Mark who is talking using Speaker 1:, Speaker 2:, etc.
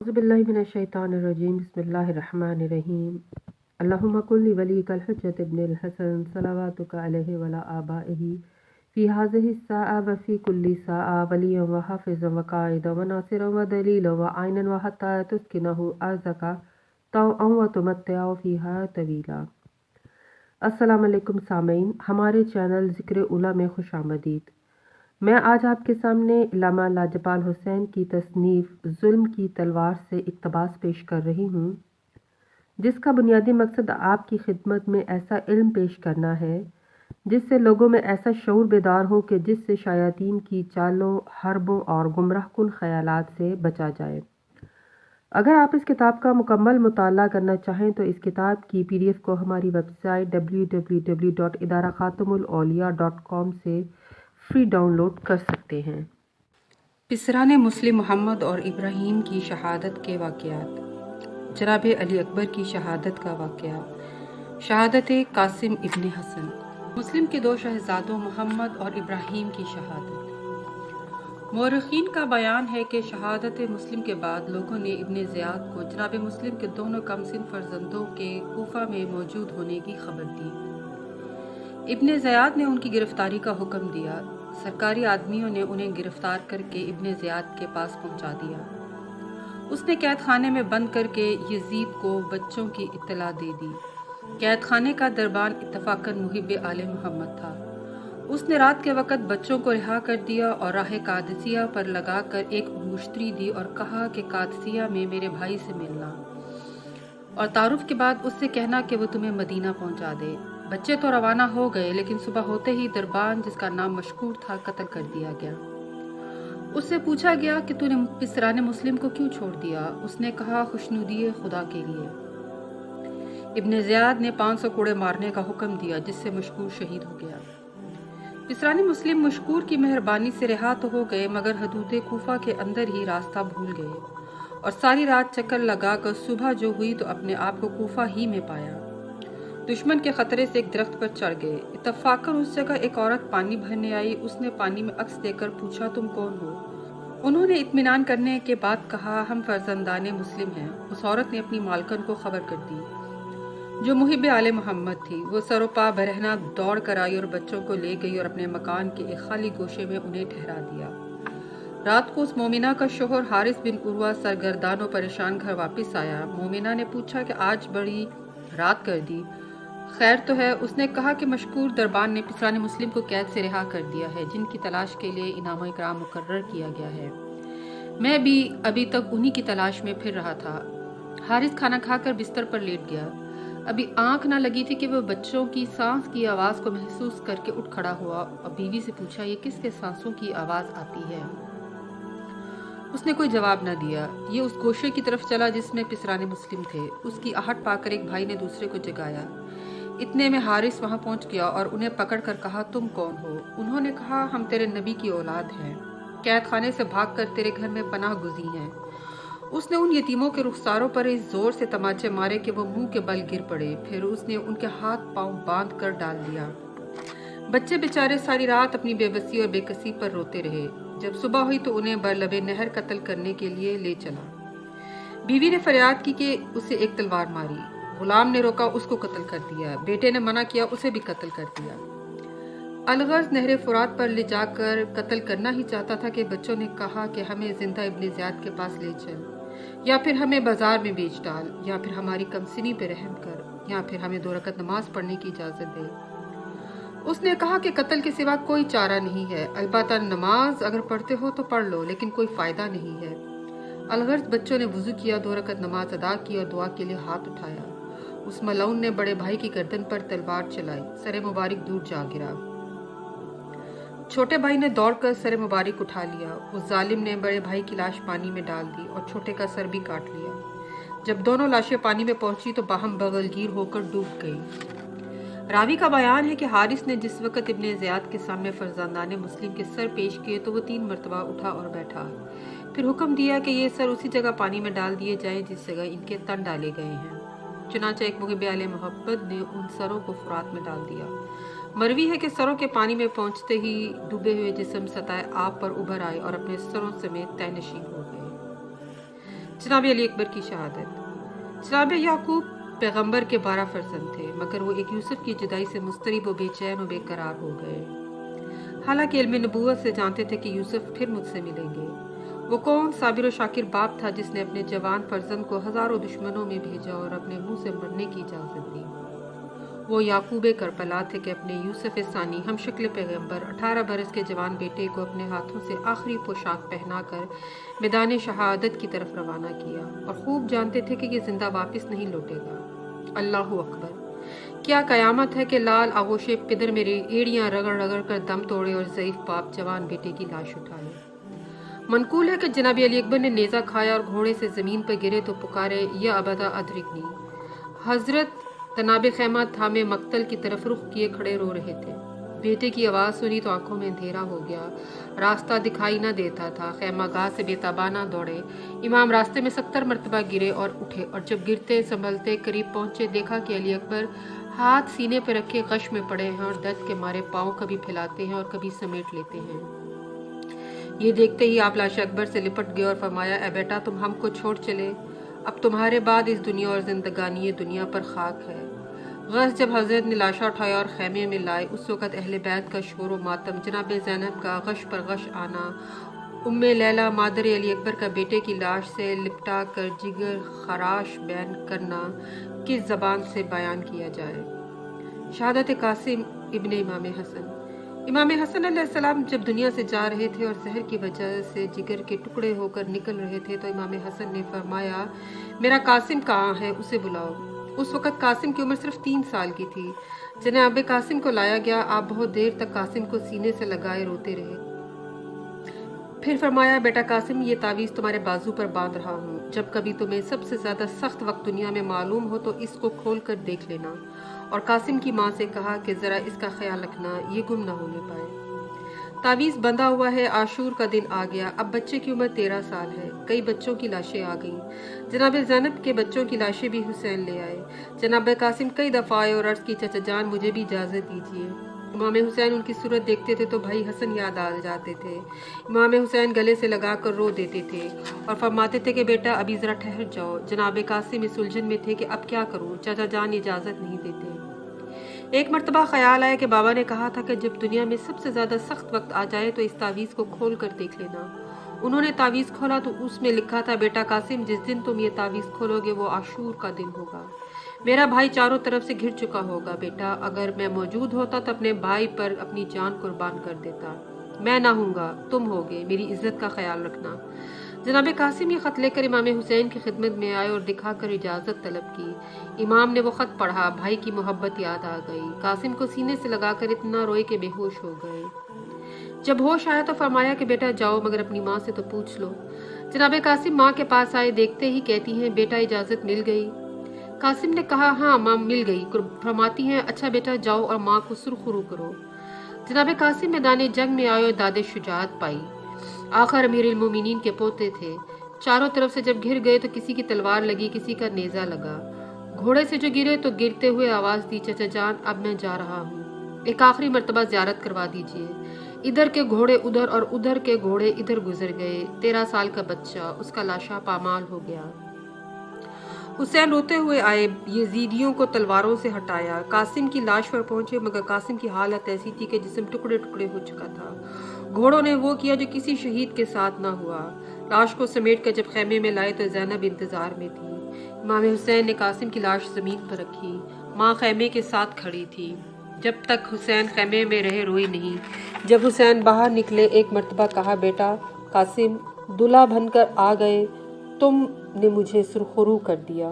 Speaker 1: औज़ुबिल्लाहिमिनश्शैतानिर्रजीम बिस्मिल्लाहिर्रहमानिर्रहीम अल्लाहुम्मा कुल्लि वलिय्यिकल हुज्जत इब्निल हसन सलवातुका अलैहि वअला आबाइही फ़ी हाज़िहि स्साअ व फ़ी कुल्लि साअ वलिय्यन व हाफ़िज़न व क़ाइदन व नासिरन व दलीलन व आइनन व हत्ता तुस्किनहु अर्ज़का तौअन व तुमत्तिअ फ़ीहा तवीला। अस्सलामु अलैकुम सामीन, हमारे चैनल ज़िक्र उला में खुशामदीद। मैं आज आपके सामने अल्लामा लाजपाल हुसैन की तसनीफ़ जुल्म की तलवार से इक़्तिबास पेश कर रही हूँ, जिसका बुनियादी मकसद आपकी खिदमत में ऐसा इल्म पेश करना है जिससे लोगों में ऐसा शऊर बेदार हो कि जिससे शायातीन की चालों, हरबों और गुमराहकुन ख़यालात से बचा जाए। अगर आप इस किताब का मुकम्मल मुताला करना चाहें तो इस किताब की PDF को हमारी वेबसाइट www.idarakatumulauliya.com से फ्री डाउनलोड कर सकते हैं। पिसराने मुस्लिम मोहम्मद और इब्राहीम की शहादत के वाक़यात। जनाब अली अकबर की शहादत का वाक़या। शहादत कासिम इब्न हसन। मुस्लिम के दो शहजादों मोहम्मद और इब्राहीम की शहादत। मौरखीन का बयान है कि शहादत मुस्लिम के बाद लोगों ने इब्न ज़ियाद को जनाब मुस्लिम के दोनों कमसिन फर्जंदों के कूफा में मौजूद होने की खबर दी। इब्न ज़ियाद ने उनकी गिरफ्तारी का हुक्म दिया। सरकारी आदमियों ने उन्हें गिरफ्तार करके इब्न ज़ियाद के पास पहुंचा दिया। उसने कैद खाने में बंद करके यजीद को बच्चों की इत्तला दे दी। कैद खाने का दरबान इत्तफाकन मुहिब आले मोहम्मद था। उसने रात के वक़्त बच्चों को रिहा कर दिया और राह कादसिया पर लगाकर एक मुश्तरी दी और कहा कि कादसिया में मेरे भाई से मिलना और तारुफ के बाद उससे कहना कि वो तुम्हें मदीना पहुंचा दे। बच्चे तो रवाना हो गए, लेकिन सुबह होते ही दरबान, जिसका नाम मशकूर था, कत्ल कर दिया गया। उससे पूछा गया कि तूने पिसराने मुस्लिम को क्यों छोड़ दिया? उसने कहा, खुशनुदी खुदा के लिए। इब्न ज़ियाद ने 500 कोड़े मारने का हुक्म दिया, जिससे मशकूर शहीद हो गया। पिसरानी मुस्लिम मशकूर की मेहरबानी से रिहा तो हो गए, मगर हदूद कूफा के अंदर ही रास्ता भूल गए और सारी रात चक्कर लगाकर सुबह जो हुई तो अपने आप को कूफा ही में पाया। दुश्मन के खतरे से एक दरख्त पर चढ़ गए। इत्तफाकन उस जगह एक औरत पानी भरने आई। उसने पानी में अक्स देकर पूछा, तुम कौन हो? उन्होंने इत्मीनान करने के बाद कहा, हम फर्जंदाने मुस्लिम हैं। उस औरत ने अपनी मालकन को खबर कर दी, जो मुहिब आले मोहम्मद थी। वो सरोपा बरहना दौड़ कर आई और बच्चों को ले गई और अपने मकान के एक खाली गोशे में उन्हें ठहरा दिया। रात को उस मोमिना का शोहर हारिस बिन उर्वा सरगर्दान और परेशान घर वापस आया। मोमिना ने पूछा कि आज बड़ी रात कर दी, खैर तो है? उसने कहा कि मशकूर दरबान ने पिसराने मुस्लिम को कैद से रिहा कर दिया है, जिनकी तलाश के लिए इनाम इकराम मुकर्रर किया गया है। मैं भी अभी तक उन्हीं की तलाश में फिर रहा था। हारिस खाना खाकर बिस्तर पर लेट गया। अभी आंख न लगी थी कि वह बच्चों की सांस की आवाज़ को महसूस करके उठ खड़ा हुआ और बीवी से पूछा, ये किसके सांसों की आवाज़ आती है? उसने कोई जवाब न दिया। ये उस गोशे की तरफ चला जिसमें पिसराने मुस्लिम थे। उसकी आहट पाकर एक भाई ने दूसरे को जगाया। इतने में हारिस वहां पहुंच गया और उन्हें पकड़कर कहा, तुम कौन हो? उन्होंने कहा, हम तेरे नबी की औलाद हैं, कैद खाने से भागकर तेरे घर में पनाह गुज़ी हैं। उसने उन यतीमों के रुखसारों पर इस जोर से तमाचे मारे कि वो मुंह के बल गिर पड़े। फिर उसने उनके हाथ पांव बांध कर डाल दिया। बच्चे बेचारे सारी रात अपनी बेबसी और बेकसी पर रोते रहे। जब सुबह हुई तो उन्हें बरलबे नहर कत्ल करने के लिए ले चला। बीवी ने फरियाद की कि उसे एक तलवार मारी। गुलाम ने रोका, उसको कत्ल कर दिया। बेटे ने मना किया, उसे भी कत्ल कर दिया। अलगर्ज नहर फुरात पर ले जाकर कत्ल करना ही चाहता था कि बच्चों ने कहा कि हमें जिंदा इब्न ज़ियाद के पास ले चल, या फिर हमें बाजार में बेच डाल, या फिर हमारी कमसिनी पे रहम कर, या फिर हमें 2 रकत नमाज पढ़ने की इजाज़त दे। उसने कहा कि कत्ल के सिवा कोई चारा नहीं है, अलबत्ता नमाज अगर पढ़ते हो तो पढ़ लो, लेकिन कोई फ़ायदा नहीं है। अलगर्ज बच्चों ने वुज़ू किया, 2 रकत नमाज अदा की और दुआ के लिए हाथ उठाया। उस मलऊन ने बड़े भाई की गर्दन पर तलवार चलाई। सर मुबारक दूर जा गिरा। छोटे भाई ने दौड़कर सर मुबारक उठा लिया। उस जालिम ने बड़े भाई की लाश पानी में डाल दी और छोटे का सर भी काट लिया। जब दोनों लाशें पानी में पहुंची तो बाहम बगलगीर होकर डूब गई। रावी का बयान है कि हारिस ने जिस वक़्त इब्न ज़ियाद के सामने फर्जंदाने मुस्लिम के सर पेश किए तो वो 3 मरतबा उठा और बैठा। फिर हुक्म दिया कि ये सर उसी जगह पानी में डाल दिए जाएं जिस जगह इनके तन डाले गए हैं। चुनांचे एक मुहिब आले मोहब्बत ने उन सरों को फुरात में डाल दिया। मरवी है कि सरों के पानी में पहुंचते ही डूबे हुए जिस्म सताए आप पर उभर आए और अपने सरों समेत तहनशीन हो गए। जनाब अली अकबर की शहादत। जनाब याकूब पैगंबर के 12 फर्जंद थे, मगर वो एक यूसुफ की जुदाई से मुस्तरिब व बेचैन व बेकरार हो गए। हालांकि इल्म नबूवत से जानते थे कि यूसुफ फिर मुझसे मिलेंगे। वो कौन साबिर व शाकिर बाप था जिसने अपने जवान फर्जंद को हजारों दुश्मनों में भेजा और अपने मुंह से मरने की इजाज़त दी। वो याकूब करबला थे कि अपने यूसुफ सानी हम शक्ल पैगंबर 18 बरस के जवान बेटे को अपने हाथों से आखिरी पोशाक पहनाकर मैदान शहादत की तरफ रवाना किया, और खूब जानते थे कि ये जिंदा वापस नहीं लौटेगा। अल्लाह अकबर। क्या कयामत है कि लाल आगोशे पिदर मेरी एड़ियां रगड़ रगड़ कर दम तोड़े और ज़ईफ बाप जवान बेटे की लाश उठाए। मनकूल है कि जनाब अली अकबर ने नेज़ा खाया और घोड़े से ज़मीन पर गिरे तो पुकारे, या अबदा अदरिकनी। हजरत तनाब खैमा थामे मक्तल की तरफ रुख किए खड़े रो रहे थे। बेटे की आवाज़ सुनी तो आंखों में अंधेरा हो गया, रास्ता दिखाई न देता था। खैमा गाह से बेताबाना दौड़े। इमाम रास्ते में 70 मरतबा गिरे और उठे, और जब गिरते संभलते करीब पहुंचे देखा कि अली अकबर हाथ सीने पर रखे गश में पड़े हैं और दर्द के मारे पाँव कभी फैलाते हैं और कभी समेट लेते हैं। ये देखते ही आप लाश अकबर से लिपट गए और फरमाया, ए बेटा तुम हमको छोड़ चले, अब तुम्हारे बाद इस दुनिया और जिंदगानी ये दुनिया पर खाक है। गश जब हजरत ने लाशा उठाया और खैमे में लाए, उस वक़्त अहले बैत का शोर व मातम, जनाब ज़ैनब का गश पर गश आना, उम्मे लैला मादर अली अकबर का बेटे की लाश से लिपटा कर जिगर खराश बयान करना किस ज़बान से बयान किया जाए। शहादत कासिम इब्ने इमाम हसन अलैहिस्सलाम जब दुनिया से जा रहे थे और जहर की वजह से जिगर के टुकड़े होकर निकल रहे थे तो इमाम हसन ने फरमाया, मेरा कासिम कहाँ है, उसे बुलाओ। उस वक़्त कासिम की उम्र सिर्फ 3 साल की थी। जनाब कासिम को लाया गया। आप बहुत देर तक कासिम को सीने से लगाए रोते रहे। फिर फरमाया, बेटा कासिम, ये तावीज़ तुम्हारे बाजू पर बांध रहा हूँ। जब कभी तुम्हें सबसे ज़्यादा सख्त वक्त दुनिया में मालूम हो तो इसको खोल कर देख लेना। और कासिम की माँ से कहा कि ज़रा इसका ख्याल रखना, ये गुम ना होने पाए। तावीज़ बंधा हुआ है। आशूर का दिन आ गया। अब बच्चे की उम्र 13 साल है। कई बच्चों की लाशें आ गईं। जनाब ज़ैनब के बच्चों की लाशें भी हुसैन ले आए। जनाब कासिम कई दफ़ा आए और अर्ज़ की, चाचा जान मुझे भी इजाज़त दीजिए। इमाम हुसैन उनकी सूरत देखते थे तो भाई हसन याद आ जाते थे। इमाम हुसैन गले से लगा कर रो देते थे और फरमाते थे कि बेटा अभी ज़रा ठहर जाओ। जनाब कासिम इस उलझन में थे कि अब क्या करूँ, चाचा जान इजाज़त नहीं देते। एक मरतबा ख्याल आया कि बाबा ने कहा था कि जब दुनिया में सबसे ज़्यादा सख्त वक्त आ जाए तो इस तावीज़ को खोल कर देख लेना। उन्होंने तावीज़ खोला तो उसमें लिखा था, बेटा कासिम, जिस दिन तुम ये तावीज़ खोलोगे वो आशूर का दिन होगा। मेरा भाई चारों तरफ से घिर चुका होगा। बेटा अगर मैं मौजूद होता तो अपने भाई पर अपनी जान कुर्बान कर देता। मैं ना हूँगा, तुम होगे। मेरी इज्जत का ख्याल रखना। जनाब कासिम ये ख़त लेकर इमाम हुसैन की खिदमत में आए और दिखाकर इजाज़त तलब की। इमाम ने वो ख़त पढ़ा। भाई की मोहब्बत याद आ गई। कासिम को सीने से लगाकर इतना रोए कि बेहोश हो गए। जब होश आया तो फरमाया कि बेटा जाओ, मगर अपनी माँ से तो पूछ लो। जनाब कासिम माँ के पास आए। देखते ही कहती हैं, बेटा इजाज़त मिल गई। कासिम ने कहा, हाँ माँ मिल गई। फरमाती हैं, अच्छा बेटा जाओ और माँ को सुरखरू करो। जनाब कासिम मैदान जंग में आए और दादे शुजात पाई। आखिर अमीरुल मोमिनीन के पोते थे। चारों तरफ से जब घिर गए तो किसी की तलवार लगी, किसी का नेज़ा लगा। घोड़े से जो गिरे तो गिरते हुए आवाज़ दी, चाचा जान अब मैं जा रहा हूँ, एक आखिरी मर्तबा ज़ियारत करवा दीजिए। इधर के घोड़े उधर और उधर के घोड़े इधर गुजर गए। 13 साल का बच्चा, उसका लाशा पामाल हो गया। हुसैन रोते हुए आए, यजीदियों को तलवारों से हटाया। कासिम की लाश पर पहुंचे, मगर कासिम की हालत ऐसी थी कि जिस्म टुकड़े टुकड़े हो चुका था। घोड़ों ने वो किया जो किसी शहीद के साथ ना हुआ। लाश को समेट कर जब खैमे में लाए तो ज़ैनब इंतजार में थी। इमाम हुसैन ने कासिम की लाश ज़मीन पर रखी। माँ खैमे के साथ खड़ी थी। जब तक हुसैन खैमे में रहे रोई नहीं। जब हुसैन बाहर निकले एक मरतबा कहा, बेटा कासिम दूल्हा बनकर आ गए, तुमने मुझे सुरखरू कर दिया।